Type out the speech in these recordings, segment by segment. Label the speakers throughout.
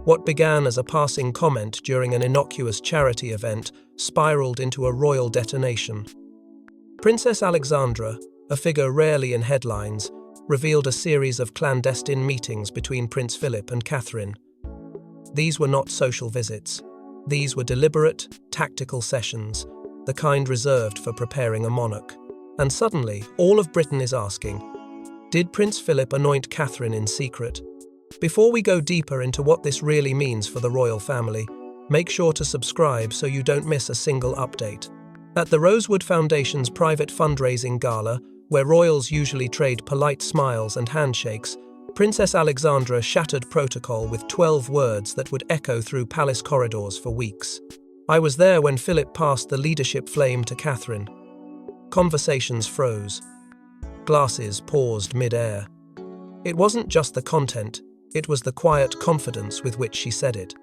Speaker 1: What began as a passing comment during an innocuous charity event spiraled into a royal detonation. Princess Alexandra, a figure rarely in headlines, revealed a series of clandestine meetings between Prince Philip and Catherine. These were not social visits. These were deliberate, tactical sessions, the kind reserved for preparing a monarch. And suddenly, all of Britain is asking, did Prince Philip anoint Catherine in secret? Before we go deeper into what this really means for the royal family, make sure to subscribe so you don't miss a single update. At the Rosewood Foundation's private fundraising gala, where royals usually trade polite smiles and handshakes, Princess Alexandra shattered protocol with 12 words that would echo through palace corridors for weeks. I was there when Philip passed the leadership flame to Catherine. Conversations froze. Glasses paused mid-air. It wasn't just the content, it was the quiet confidence with which she said it.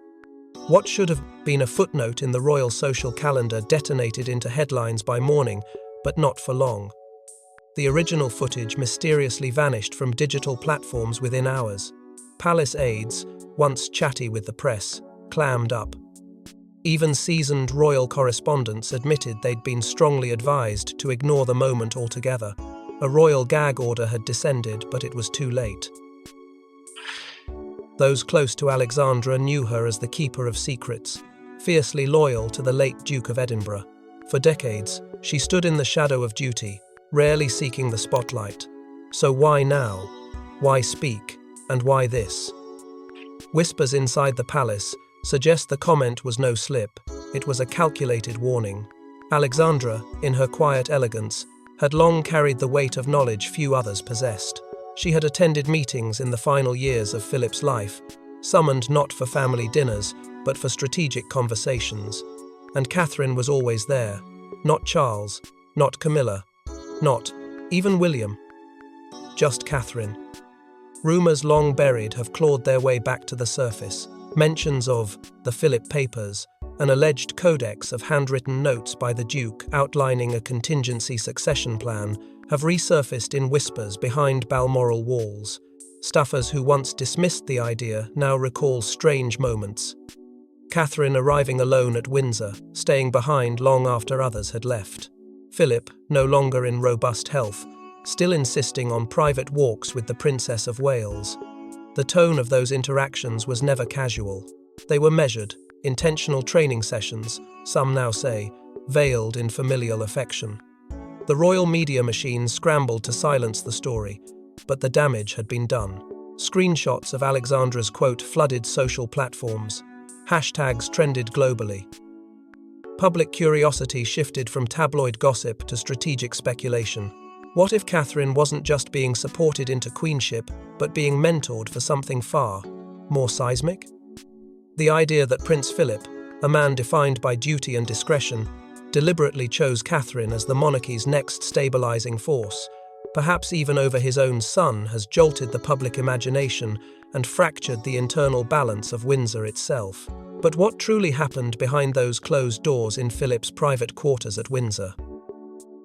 Speaker 1: What should have been a footnote in the royal social calendar detonated into headlines by morning, but not for long. The original footage mysteriously vanished from digital platforms within hours. Palace aides, once chatty with the press, clammed up. Even seasoned royal correspondents admitted they'd been strongly advised to ignore the moment altogether. A royal gag order had descended, but it was too late. Those close to Alexandra knew her as the keeper of secrets, fiercely loyal to the late Duke of Edinburgh. For decades, she stood in the shadow of duty, rarely seeking the spotlight. So why now? Why speak? And why this? Whispers inside the palace suggest the comment was no slip. It was a calculated warning. Alexandra, in her quiet elegance, had long carried the weight of knowledge few others possessed. She had attended meetings in the final years of Philip's life, summoned not for family dinners, but for strategic conversations. And Catherine was always there. Not Charles, not Camilla, not even William. Just Catherine. Rumours long buried have clawed their way back to the surface. Mentions of the Philip Papers, an alleged codex of handwritten notes by the Duke outlining a contingency succession plan, have resurfaced in whispers behind Balmoral walls. Staffers who once dismissed the idea now recall strange moments. Catherine arriving alone at Windsor, staying behind long after others had left. Philip, no longer in robust health, still insisting on private walks with the Princess of Wales. The tone of those interactions was never casual. They were measured, intentional training sessions, some now say, veiled in familial affection. The royal media machine scrambled to silence the story, but the damage had been done. Screenshots of Alexandra's quote flooded social platforms. Hashtags trended globally. Public curiosity shifted from tabloid gossip to strategic speculation. What if Catherine wasn't just being supported into queenship, but being mentored for something far more seismic? The idea that Prince Philip, a man defined by duty and discretion, deliberately chose Catherine as the monarchy's next stabilizing force, perhaps even over his own son, has jolted the public imagination and fractured the internal balance of Windsor itself. But what truly happened behind those closed doors in Philip's private quarters at Windsor?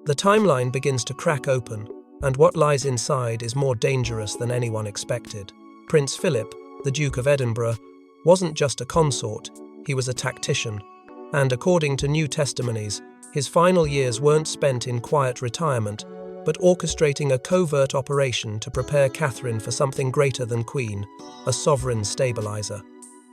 Speaker 1: The timeline begins to crack open, and what lies inside is more dangerous than anyone expected. Prince Philip, the Duke of Edinburgh, wasn't just a consort, he was a tactician. And according to new testimonies, his final years weren't spent in quiet retirement, but orchestrating a covert operation to prepare Catherine for something greater than Queen, a sovereign stabilizer.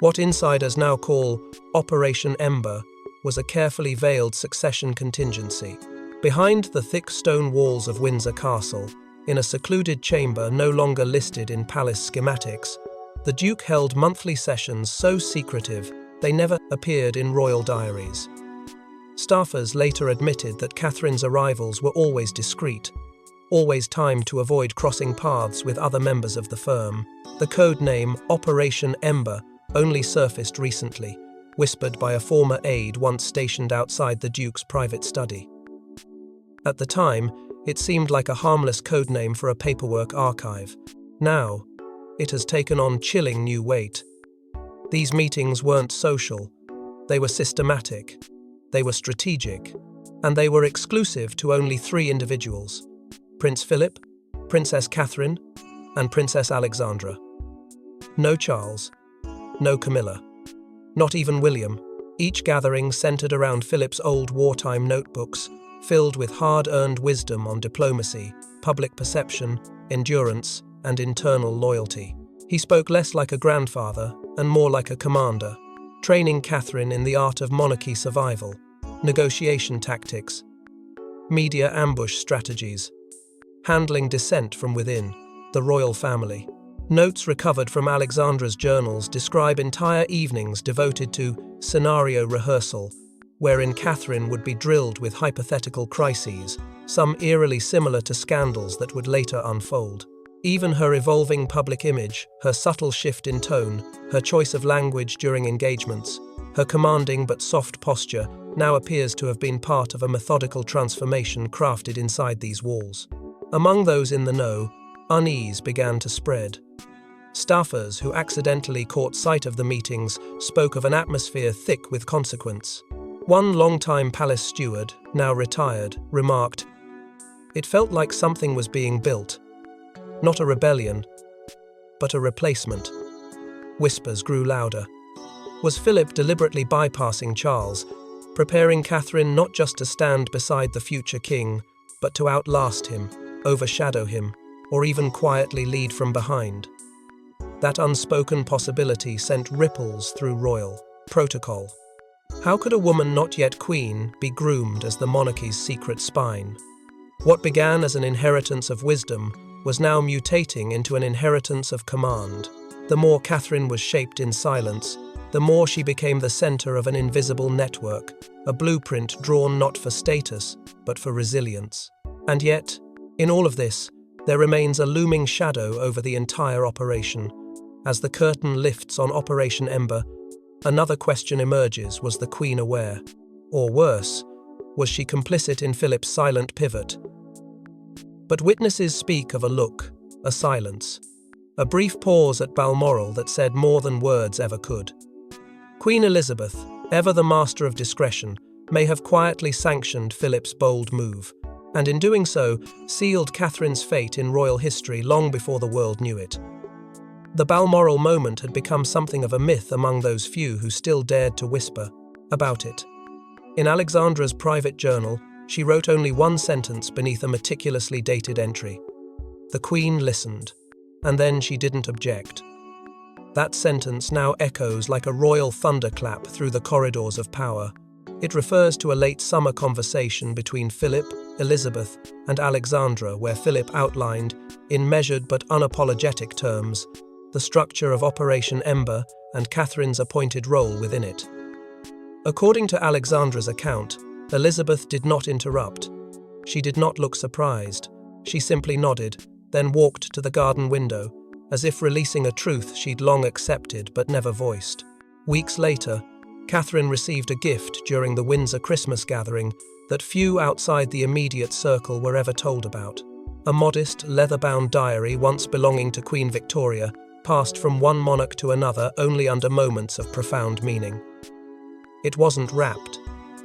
Speaker 1: What insiders now call Operation Ember was a carefully veiled succession contingency. Behind the thick stone walls of Windsor Castle, in a secluded chamber no longer listed in palace schematics, the Duke held monthly sessions so secretive they never appeared in royal diaries. Staffers later admitted that Catherine's arrivals were always discreet, always timed to avoid crossing paths with other members of the firm. The code name Operation Ember only surfaced recently, whispered by a former aide once stationed outside the Duke's private study. At the time, it seemed like a harmless codename for a paperwork archive. Now, it has taken on chilling new weight. These meetings weren't social, they were systematic, they were strategic, and they were exclusive to only 3 individuals: Prince Philip, Princess Catherine, and Princess Alexandra. No Charles, No Camilla. Not even William. Each gathering centered around Philip's old wartime notebooks, filled with hard-earned wisdom on diplomacy, public perception, endurance, and internal loyalty. He spoke less like a grandfather and more like a commander, training Cathine in the art of monarchy survival, negotiation tactics, media ambush strategies, handling dissent from within, the royal family. Notes recovered from Alexandra's journals describe entire evenings devoted to scenario rehearsal, wherein Cathine would be drilled with hypothetical crises, some eerily similar to scandals that would later unfold. Even her evolving public image, her subtle shift in tone, her choice of language during engagements, her commanding but soft posture now appears to have been part of a methodical transformation crafted inside these walls. Among those in the know, unease began to spread. Staffers who accidentally caught sight of the meetings spoke of an atmosphere thick with consequence. One longtime palace steward, now retired, remarked, "It felt like something was being built. Not a rebellion, but a replacement." Whispers grew louder. Was Philip deliberately bypassing Charles, preparing Cathine not just to stand beside the future king, but to outlast him, overshadow him, or even quietly lead from behind? That unspoken possibility sent ripples through royal protocol. How could a woman not yet queen be groomed as the monarchy's secret spine? What began as an inheritance of wisdom was now mutating into an inheritance of command. The more Cathine was shaped in silence, the more she became the center of an invisible network, a blueprint drawn not for status, but for resilience. And yet, in all of this, there remains a looming shadow over the entire operation. As the curtain lifts on Operation Ember, another question emerges: was the Queen aware? Or worse, was she complicit in Philip's silent pivot? But witnesses speak of a look, a silence, a brief pause at Balmoral that said more than words ever could. Queen Elizabeth, ever the master of discretion, may have quietly sanctioned Philip's bold move, and in doing so, sealed Catherine's fate in royal history long before the world knew it. The Balmoral moment had become something of a myth among those few who still dared to whisper about it. In Alexandra's private journal, she wrote only one sentence beneath a meticulously dated entry. The Queen listened, and then she didn't object. That sentence now echoes like a royal thunderclap through the corridors of power. It refers to a late summer conversation between Philip, Elizabeth, and Alexandra, where Philip outlined, in measured but unapologetic terms, the structure of Operation Ember and Catherine's appointed role within it. According to Alexandra's account, Elizabeth did not interrupt. She did not look surprised. She simply nodded, then walked to the garden window, as if releasing a truth she'd long accepted but never voiced. Weeks later, Cathine received a gift during the Windsor Christmas gathering that few outside the immediate circle were ever told about. A modest, leather-bound diary once belonging to Queen Victoria, passed from one monarch to another only under moments of profound meaning. It wasn't wrapped.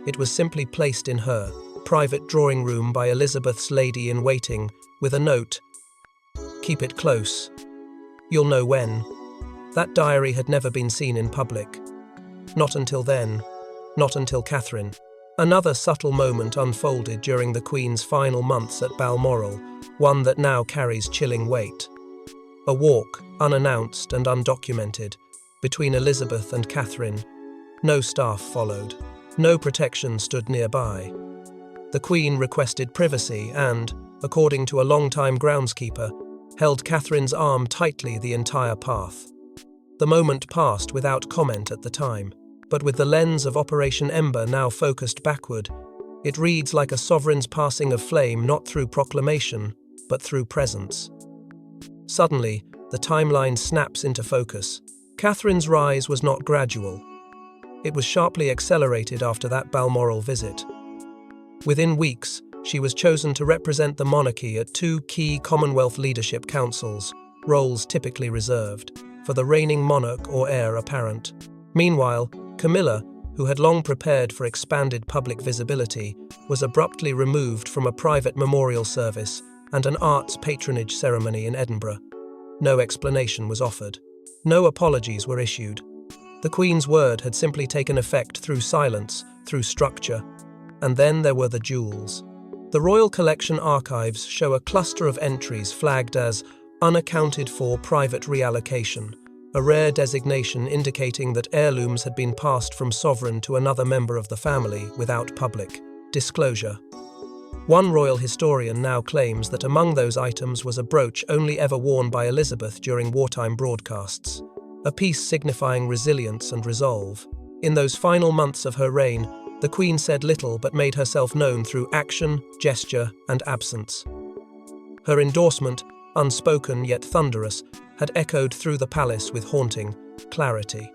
Speaker 1: It was simply placed in her private drawing room by Elizabeth's lady-in-waiting with a note, "Keep it close. You'll know when." That diary had never been seen in public. Not until then. Not until Cathine. Another subtle moment unfolded during the Queen's final months at Balmoral, one that now carries chilling weight. A walk, unannounced and undocumented, between Elizabeth and Cathine. No staff followed. No protection stood nearby. The Queen requested privacy and, according to a longtime groundskeeper, held Catherine's arm tightly the entire path. The moment passed without comment at the time, but with the lens of Operation Ember now focused backward, it reads like a sovereign's passing of flame not through proclamation, but through presence. Suddenly, the timeline snaps into focus. Catherine's rise was not gradual. It was sharply accelerated after that Balmoral visit. Within weeks, she was chosen to represent the monarchy at two key Commonwealth leadership councils, roles typically reserved for the reigning monarch or heir apparent. Meanwhile, Camilla, who had long prepared for expanded public visibility, was abruptly removed from a private memorial service and an arts patronage ceremony in Edinburgh. No explanation was offered. No apologies were issued. The Queen's word had simply taken effect through silence, through structure. And then there were the jewels. The Royal Collection archives show a cluster of entries flagged as unaccounted for private reallocation, a rare designation indicating that heirlooms had been passed from sovereign to another member of the family without public disclosure. One royal historian now claims that among those items was a brooch only ever worn by Elizabeth during wartime broadcasts, a piece signifying resilience and resolve. In those final months of her reign, the Queen said little but made herself known through action, gesture, and absence. Her endorsement, unspoken yet thunderous, had echoed through the palace with haunting clarity.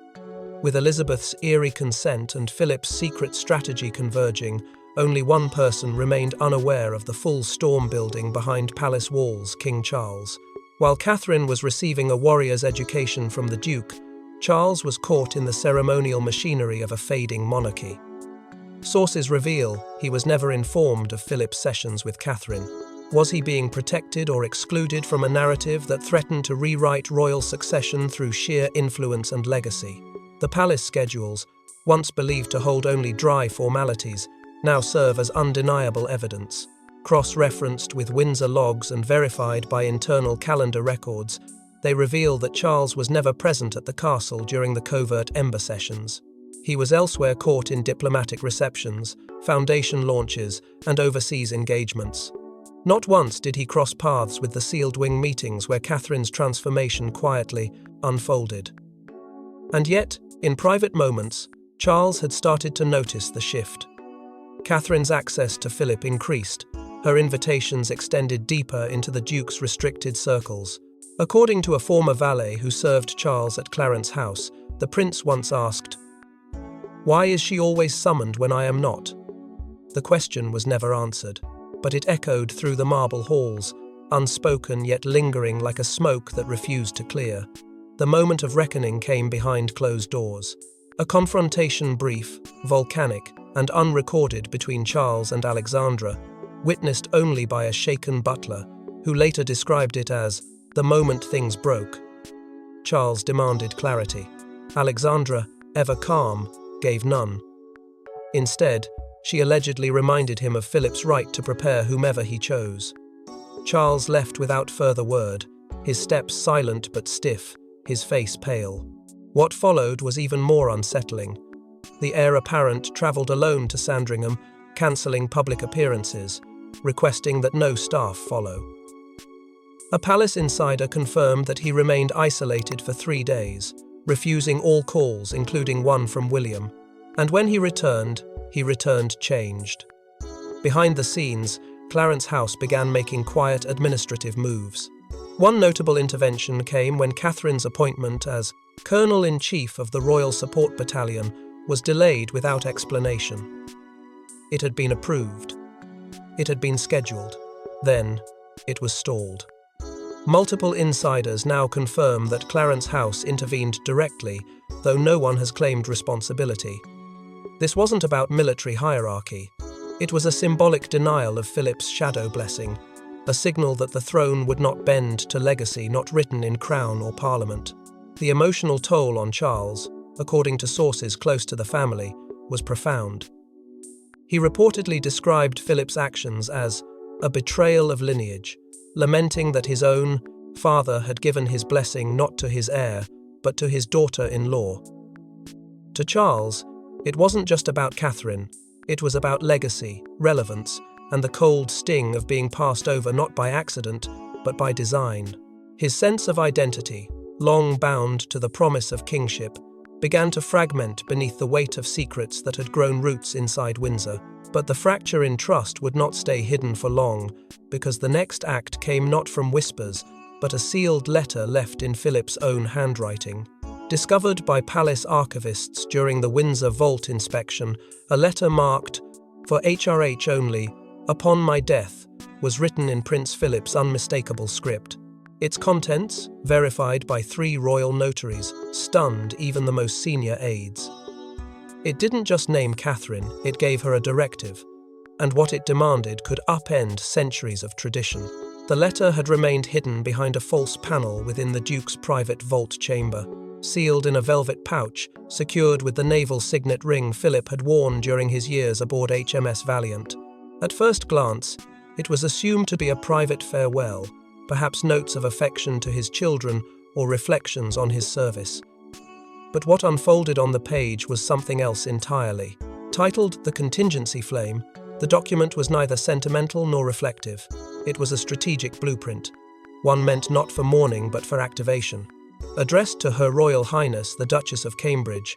Speaker 1: With Elizabeth's eerie consent and Philip's secret strategy converging, only one person remained unaware of the full storm building behind palace walls, King Charles. While Catherine was receiving a warrior's education from the Duke, Charles was caught in the ceremonial machinery of a fading monarchy. Sources reveal he was never informed of Philip's sessions with Catherine. Was he being protected or excluded from a narrative that threatened to rewrite royal succession through sheer influence and legacy? The palace schedules, once believed to hold only dry formalities, now serve as undeniable evidence. Cross-referenced with Windsor logs and verified by internal calendar records, they reveal that Charles was never present at the castle during the covert ember sessions. He was elsewhere caught in diplomatic receptions, foundation launches, and overseas engagements. Not once did he cross paths with the sealed-wing meetings where Catherine's transformation quietly unfolded. And yet, in private moments, Charles had started to notice the shift. Catherine's access to Philip increased. Her invitations extended deeper into the Duke's restricted circles. According to a former valet who served Charles at Clarence House, the prince once asked, "Why is she always summoned when I am not?" The question was never answered, but it echoed through the marble halls, unspoken yet lingering like a smoke that refused to clear. The moment of reckoning came behind closed doors. A confrontation brief, volcanic, and unrecorded between Charles and Alexandra, witnessed only by a shaken butler, who later described it as the moment things broke. Charles demanded clarity. Alexandra, ever calm, gave none. Instead, she allegedly reminded him of Philip's right to prepare whomever he chose. Charles left without further word, his steps silent but stiff, his face pale. What followed was even more unsettling. The heir apparent travelled alone to Sandringham, cancelling public appearances, requesting that no staff follow. A palace insider confirmed that he remained isolated for 3 days, refusing all calls, including one from William. And when he returned changed. Behind the scenes, Clarence House began making quiet administrative moves. One notable intervention came when Catherine's appointment as Colonel-in-Chief of the Royal Support Battalion was delayed without explanation. It had been approved. It had been scheduled. Then, it was stalled. Multiple insiders now confirm that Clarence House intervened directly, though no one has claimed responsibility. This wasn't about military hierarchy. It was a symbolic denial of Philip's shadow blessing, a signal that the throne would not bend to legacy not written in crown or parliament. The emotional toll on Charles, according to sources close to the family, was profound. He reportedly described Philip's actions as a betrayal of lineage, lamenting that his own father had given his blessing not to his heir, but to his daughter-in-law. To Charles, it wasn't just about Catherine, it was about legacy, relevance, and the cold sting of being passed over not by accident, but by design. His sense of identity, long bound to the promise of kingship, began to fragment beneath the weight of secrets that had grown roots inside Windsor. But the fracture in trust would not stay hidden for long, because the next act came not from whispers, but a sealed letter left in Philip's own handwriting. Discovered by palace archivists during the Windsor Vault inspection, a letter marked, "For HRH only, upon my death," was written in Prince Philip's unmistakable script. Its contents, verified by 3 royal notaries, stunned even the most senior aides. It didn't just name Catherine, it gave her a directive, and what it demanded could upend centuries of tradition. The letter had remained hidden behind a false panel within the Duke's private vault chamber, sealed in a velvet pouch, secured with the naval signet ring Philip had worn during his years aboard HMS Valiant. At first glance, it was assumed to be a private farewell, perhaps notes of affection to his children or reflections on his service. But what unfolded on the page was something else entirely. Titled The Contingency Flame, the document was neither sentimental nor reflective. It was a strategic blueprint, one meant not for mourning but for activation. Addressed to Her Royal Highness the Duchess of Cambridge,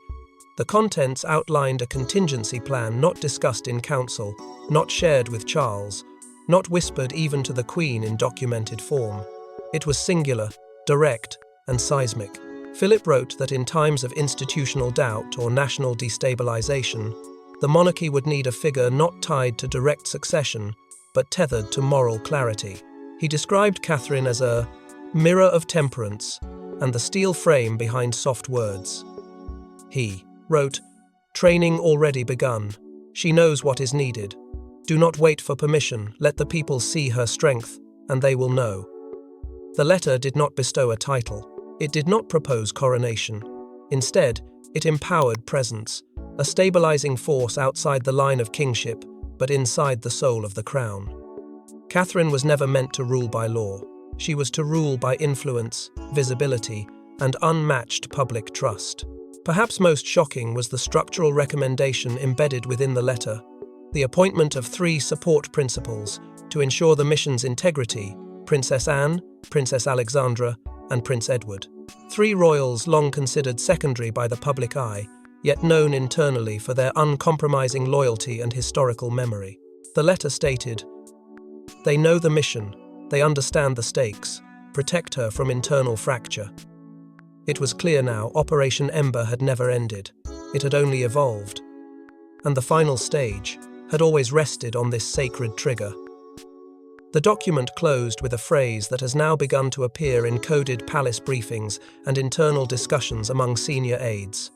Speaker 1: the contents outlined a contingency plan not discussed in council, not shared with Charles, not whispered even to the Queen in documented form. It was singular, direct, and seismic. Philip wrote that in times of institutional doubt or national destabilization, the monarchy would need a figure not tied to direct succession, but tethered to moral clarity. He described Cathine as a mirror of temperance and the steel frame behind soft words. He wrote, "Training already begun. She knows what is needed. Do not wait for permission. Let the people see her strength, and they will know." The letter did not bestow a title. It did not propose coronation. Instead, it empowered presence, a stabilizing force outside the line of kingship, but inside the soul of the crown. Cathine was never meant to rule by law. She was to rule by influence, visibility, and unmatched public trust. Perhaps most shocking was the structural recommendation embedded within the letter: the appointment of 3 support principals to ensure the mission's integrity: Princess Anne, Princess Alexandra, and Prince Edward. 3 royals long considered secondary by the public eye, yet known internally for their uncompromising loyalty and historical memory. The letter stated, "They know the mission, they understand the stakes, protect her from internal fracture." It was clear now Operation Ember had never ended. It had only evolved. And the final stage had always rested on this sacred trigger. The document closed with a phrase that has now begun to appear in coded palace briefings and internal discussions among senior aides.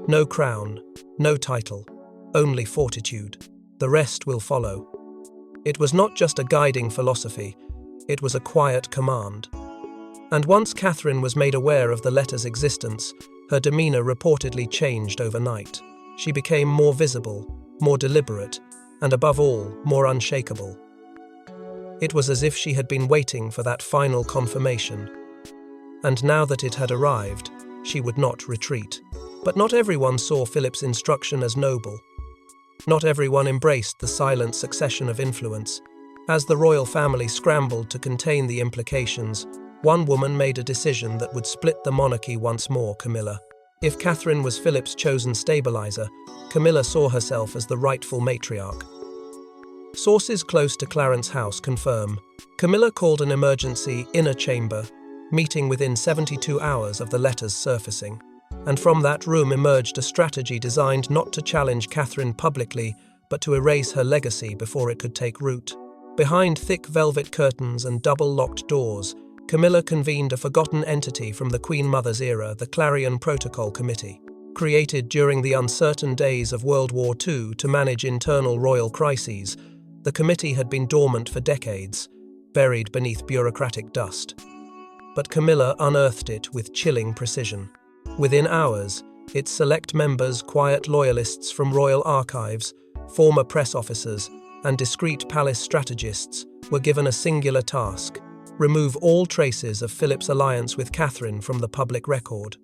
Speaker 1: No crown, no title, only fortitude. The rest will follow. It was not just a guiding philosophy, it was a quiet command. And once Cathine was made aware of the letter's existence, her demeanor reportedly changed overnight. She became more visible, more deliberate, and above all, more unshakable. It was as if she had been waiting for that final confirmation. And now that it had arrived, she would not retreat. But not everyone saw Philip's instruction as noble. Not everyone embraced the silent succession of influence. As the royal family scrambled to contain the implications, one woman made a decision that would split the monarchy once more: Camilla. If Cathine was Philip's chosen stabilizer, Camilla saw herself as the rightful matriarch. Sources close to Clarence House confirm Camilla called an emergency inner chamber meeting within 72 hours of the letter's surfacing. And from that room emerged a strategy designed not to challenge Cathine publicly, but to erase her legacy before it could take root. Behind thick velvet curtains and double-locked doors, Camilla convened a forgotten entity from the Queen Mother's era, the Clarion Protocol Committee. Created during the uncertain days of World War II to manage internal royal crises, the committee had been dormant for decades, buried beneath bureaucratic dust. But Camilla unearthed it with chilling precision. Within hours, its select members, quiet loyalists from royal archives, former press officers, and discreet palace strategists, were given a singular task: remove all traces of Philip's alliance with Cathine from the public record.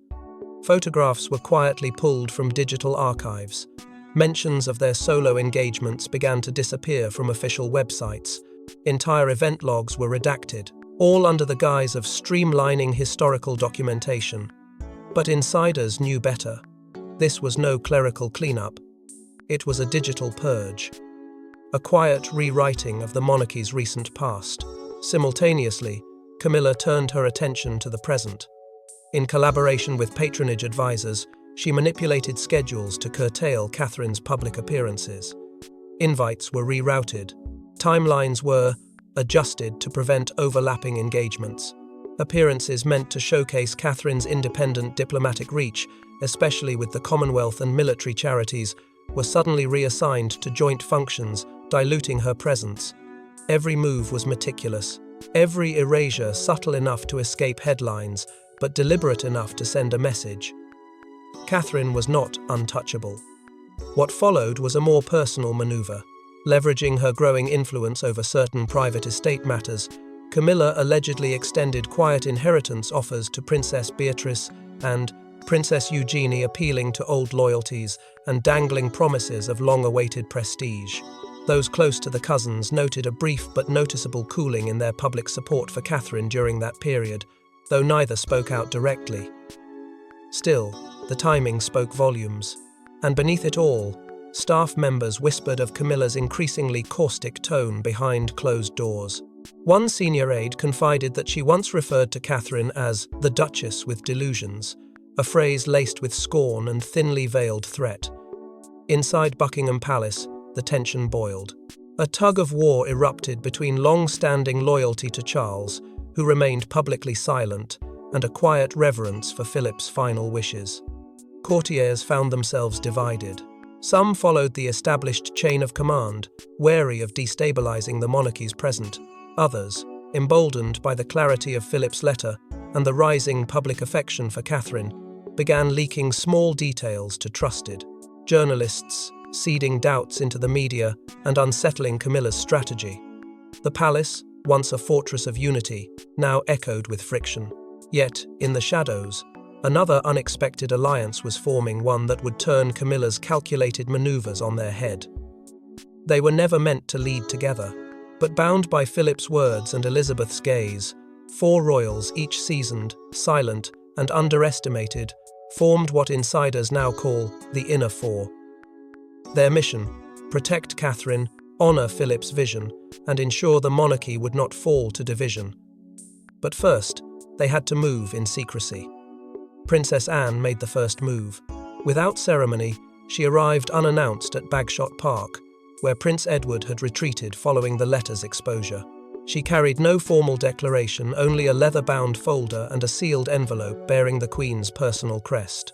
Speaker 1: Photographs were quietly pulled from digital archives. Mentions of their solo engagements began to disappear from official websites. Entire event logs were redacted, all under the guise of streamlining historical documentation. But insiders knew better. This was no clerical cleanup. It was a digital purge. A quiet rewriting of the monarchy's recent past. Simultaneously, Camilla turned her attention to the present. In collaboration with patronage advisors, she manipulated schedules to curtail Catherine's public appearances. Invites were rerouted. Timelines were adjusted to prevent overlapping engagements. Appearances meant to showcase Catherine's independent diplomatic reach, especially with the Commonwealth and military charities, were suddenly reassigned to joint functions, diluting her presence. Every move was meticulous, every erasure subtle enough to escape headlines, but deliberate enough to send a message. Cathine was not untouchable. What followed was a more personal maneuver. Leveraging her growing influence over certain private estate matters, Camilla allegedly extended quiet inheritance offers to Princess Beatrice and Princess Eugenie, appealing to old loyalties and dangling promises of long-awaited prestige. Those close to the cousins noted a brief but noticeable cooling in their public support for Cathine during that period, though neither spoke out directly. Still, the timing spoke volumes. And beneath it all, staff members whispered of Camilla's increasingly caustic tone behind closed doors. One senior aide confided that she once referred to Cathine as the Duchess with delusions, a phrase laced with scorn and thinly veiled threat. Inside Buckingham Palace, the tension boiled. A tug-of-war erupted between long-standing loyalty to Charles, who remained publicly silent, and a quiet reverence for Philip's final wishes. Courtiers found themselves divided. Some followed the established chain of command, wary of destabilizing the monarchy's present. Others, emboldened by the clarity of Philip's letter and the rising public affection for Cathine, began leaking small details to trusted journalists, seeding doubts into the media and unsettling Camilla's strategy. The palace, once a fortress of unity, now echoed with friction. Yet, in the shadows, another unexpected alliance was forming, one that would turn Camilla's calculated maneuvers on their head. They were never meant to lead together, but bound by Philip's words and Elizabeth's gaze, four royals, each seasoned, silent, and underestimated, formed what insiders now call the Inner Four. Their mission: protect Cathine, honor Philip's vision, and ensure the monarchy would not fall to division. But first, they had to move in secrecy. Princess Anne made the first move. Without ceremony, she arrived unannounced at Bagshot Park, where Prince Edward had retreated following the letter's exposure. She carried no formal declaration, only a leather-bound folder and a sealed envelope bearing the Queen's personal crest.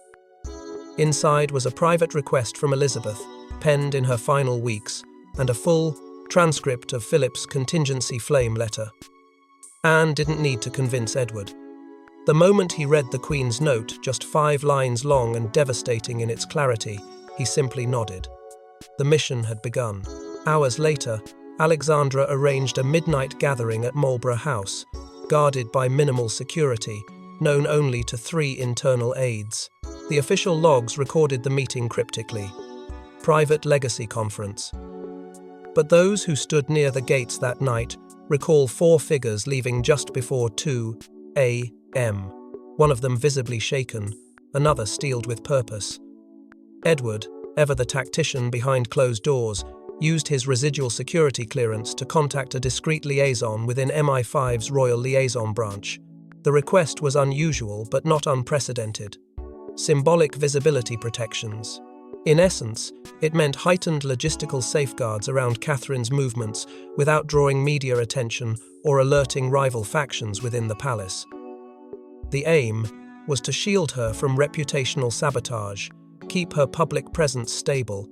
Speaker 1: Inside was a private request from Elizabeth, penned in her final weeks, and a full transcript of Philip's contingency flame letter. Anne didn't need to convince Edward. The moment he read the Queen's note, just 5 lines long and devastating in its clarity, he simply nodded. The mission had begun. Hours later, Alexandra arranged a midnight gathering at Marlborough House, guarded by minimal security, known only to 3 internal aides. The official logs recorded the meeting cryptically: private legacy conference. But those who stood near the gates that night recall 4 figures leaving just before 2 a.m., one of them visibly shaken, another steeled with purpose. Edward, ever the tactician behind closed doors, used his residual security clearance to contact a discreet liaison within MI5's Royal Liaison Branch. The request was unusual but not unprecedented: symbolic visibility protections. In essence, it meant heightened logistical safeguards around Catherine's movements without drawing media attention or alerting rival factions within the palace. The aim was to shield her from reputational sabotage, keep her public presence stable,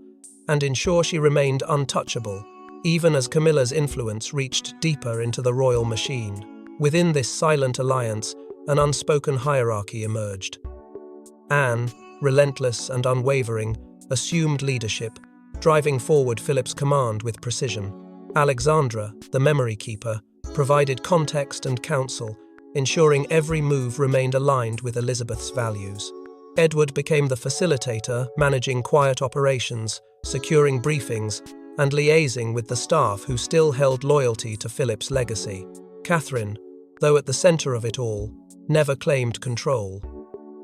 Speaker 1: and ensure she remained untouchable, even as Camilla's influence reached deeper into the royal machine. Within this silent alliance, an unspoken hierarchy emerged. Anne, relentless and unwavering, assumed leadership, driving forward Philip's command with precision. Alexandra, the memory keeper, provided context and counsel, ensuring every move remained aligned with Elizabeth's values. Edward became the facilitator, managing quiet operations, securing briefings, and liaising with the staff who still held loyalty to Philip's legacy. Cathine, though at the center of it all, never claimed control.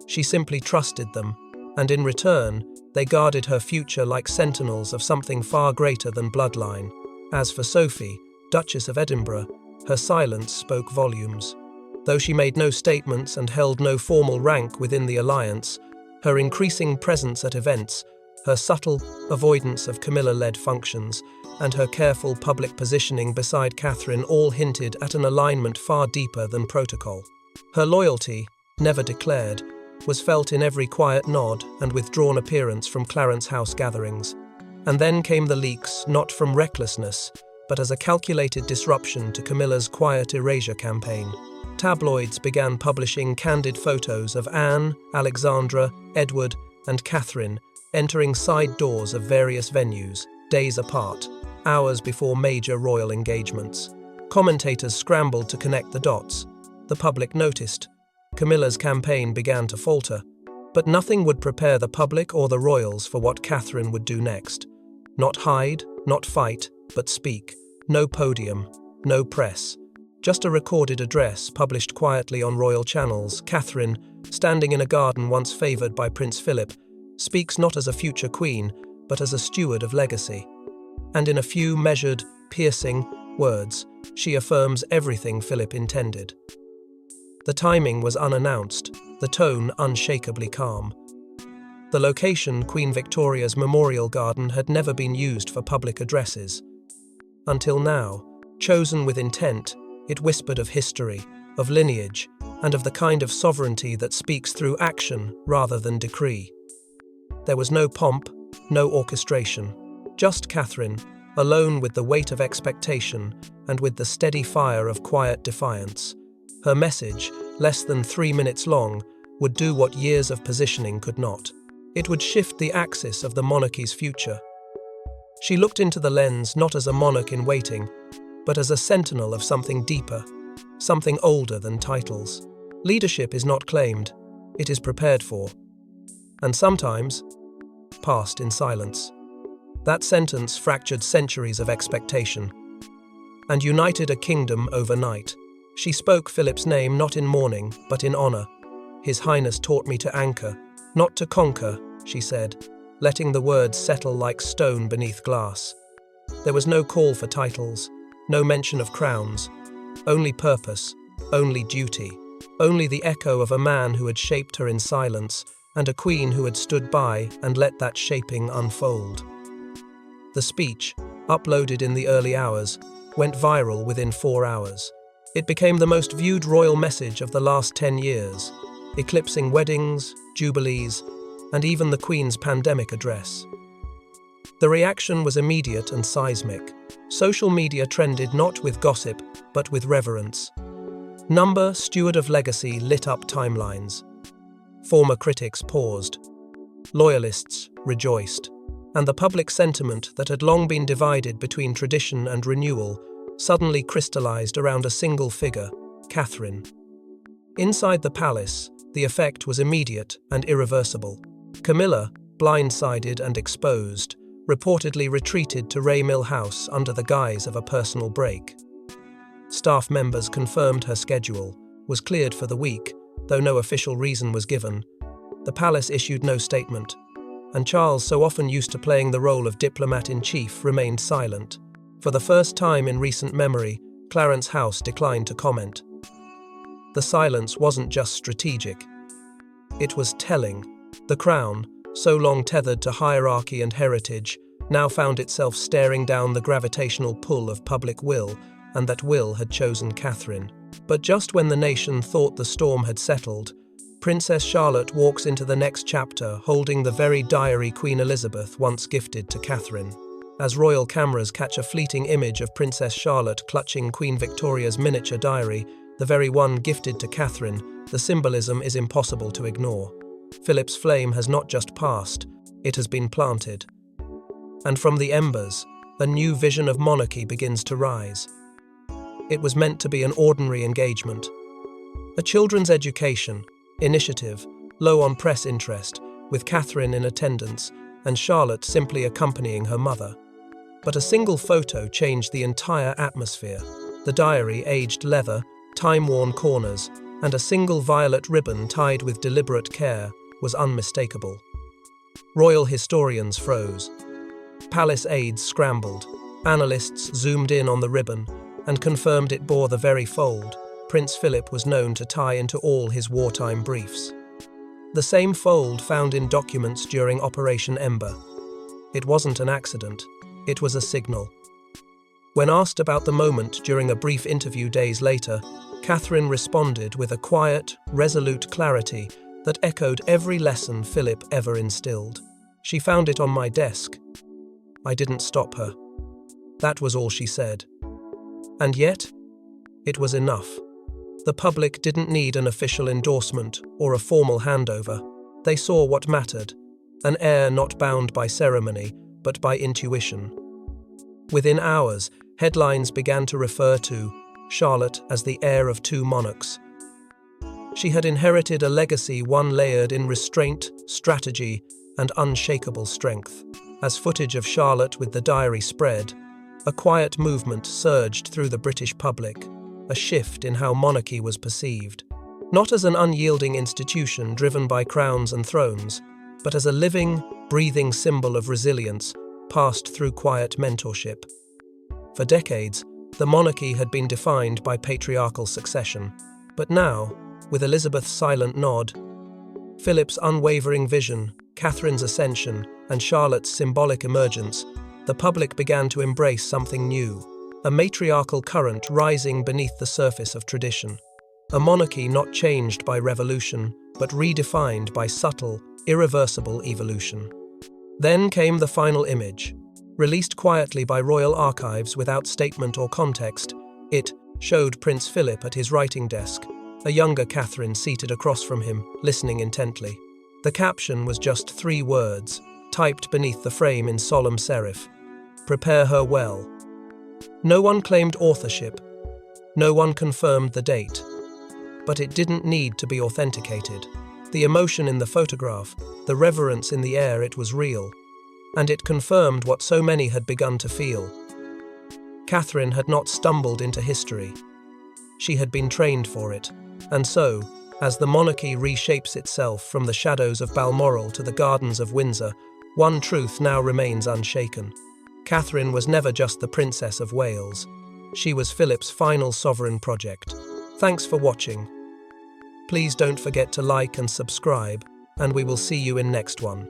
Speaker 1: She simply trusted them, and in return, they guarded her future like sentinels of something far greater than bloodline. As for Sophie, Duchess of Edinburgh, her silence spoke volumes. Though she made no statements and held no formal rank within the alliance, her increasing presence at events, her subtle avoidance of Camilla-led functions, and her careful public positioning beside Cathine all hinted at an alignment far deeper than protocol. Her loyalty, never declared, was felt in every quiet nod and withdrawn appearance from Clarence House gatherings. And then came the leaks, not from recklessness, but as a calculated disruption to Camilla's quiet erasure campaign. tabloids began publishing candid photos of Anne, Alexandra, Edward, and Catherine entering side doors of various venues, days apart, hours before major royal engagements. Commentators scrambled to connect the dots. The public noticed. Camilla's campaign began to falter, but nothing would prepare the public or the royals for what Catherine would do next. Not hide, not fight, but speak. No podium, no press. Just a recorded address published quietly on royal channels. Catherine, standing in a garden once favoured by Prince Philip, speaks not as a future queen, but as a steward of legacy. And in a few measured, piercing words, she affirms everything Philip intended. The timing was unannounced, the tone unshakably calm. The location, Queen Victoria's Memorial Garden, had never been used for public addresses. Until now, chosen with intent, it whispered of history, of lineage, and of the kind of sovereignty that speaks through action rather than decree. There was no pomp, no orchestration, just Catherine, alone with the weight of expectation and with the steady fire of quiet defiance. Her message, less than 3 minutes long, would do what years of positioning could not. It would shift the axis of the monarchy's future. She looked into the lens not as a monarch in waiting, but as a sentinel of something deeper, something older than titles. Leadership is not claimed, it is prepared for, and sometimes passed in silence. That sentence fractured centuries of expectation and united a kingdom overnight. She spoke Philip's name not in mourning, but in honour. His Highness taught me to anchor, not to conquer, she said, letting the words settle like stone beneath glass. There was no call for titles, no mention of crowns, only purpose, only duty, only the echo of a man who had shaped her in silence and a queen who had stood by and let that shaping unfold. The speech, uploaded in the early hours, went viral within 4 hours. It became the most viewed royal message of the last 10 years, eclipsing weddings, jubilees, and even the Queen's pandemic address. The reaction was immediate and seismic. Social media trended not with gossip, but with reverence. Number, steward of legacy, lit up timelines. Former critics paused. Loyalists rejoiced. And the public sentiment that had long been divided between tradition and renewal suddenly crystallized around a single figure, Catherine. Inside the palace, the effect was immediate and irreversible. Camilla, blindsided and exposed, reportedly retreated to Raymill House under the guise of a personal break. Staff members confirmed her schedule, was cleared for the week, though no official reason was given. The palace issued no statement, and Charles, so often used to playing the role of diplomat-in-chief, remained silent. For the first time in recent memory, Clarence House declined to comment. The silence wasn't just strategic. It was telling. The crown, so long tethered to hierarchy and heritage, now found itself staring down the gravitational pull of public will, and that will had chosen Catherine. But just when the nation thought the storm had settled, Princess Charlotte walks into the next chapter holding the very diary Queen Elizabeth once gifted to Catherine. As royal cameras catch a fleeting image of Princess Charlotte clutching Queen Victoria's miniature diary, the very one gifted to Catherine, the symbolism is impossible to ignore. Philip's flame has not just passed, it has been planted. And from the embers, a new vision of monarchy begins to rise. It was meant to be an ordinary engagement. A children's education, initiative, low on press interest, with Catherine in attendance and Charlotte simply accompanying her mother. But a single photo changed the entire atmosphere. The diary, aged leather, time-worn corners, and a single violet ribbon tied with deliberate care was unmistakable. Royal historians froze. Palace aides scrambled. Analysts zoomed in on the ribbon and confirmed it bore the very fold Prince Philip was known to tie into all his wartime briefs. The same fold found in documents during Operation Ember. It wasn't an accident, it was a signal. When asked about the moment during a brief interview days later, Catherine responded with a quiet, resolute clarity that echoed every lesson Philip ever instilled. She found it on my desk. I didn't stop her. That was all she said. And yet, it was enough. The public didn't need an official endorsement or a formal handover. They saw what mattered, an heir not bound by ceremony, but by intuition. Within hours, headlines began to refer to Charlotte as the heir of two monarchs. She had inherited a legacy, one layered in restraint, strategy, and unshakable strength. As footage of Charlotte with the diary spread, a quiet movement surged through the British public, a shift in how monarchy was perceived, not as an unyielding institution driven by crowns and thrones, but as a living, breathing symbol of resilience passed through quiet mentorship. For decades, the monarchy had been defined by patriarchal succession, but now, with Elizabeth's silent nod, Philip's unwavering vision, Catherine's ascension, and Charlotte's symbolic emergence, the public began to embrace something new, a matriarchal current rising beneath the surface of tradition. A monarchy not changed by revolution, but redefined by subtle, irreversible evolution. Then came the final image. Released quietly by royal archives without statement or context, it showed Prince Philip at his writing desk, a younger Catherine seated across from him, listening intently. The caption was just 3 words, typed beneath the frame in solemn serif: "Prepare her well." No one claimed authorship. No one confirmed the date. But it didn't need to be authenticated. The emotion in the photograph, the reverence in the air, it was real. And it confirmed what so many had begun to feel. Catherine had not stumbled into history. She had been trained for it. And so, as the monarchy reshapes itself from the shadows of Balmoral to the gardens of Windsor, one truth now remains unshaken. Catherine was never just the Princess of Wales. She was Philip's final sovereign project. Thanks for watching. Please don't forget to like and subscribe, and we will see you in next one.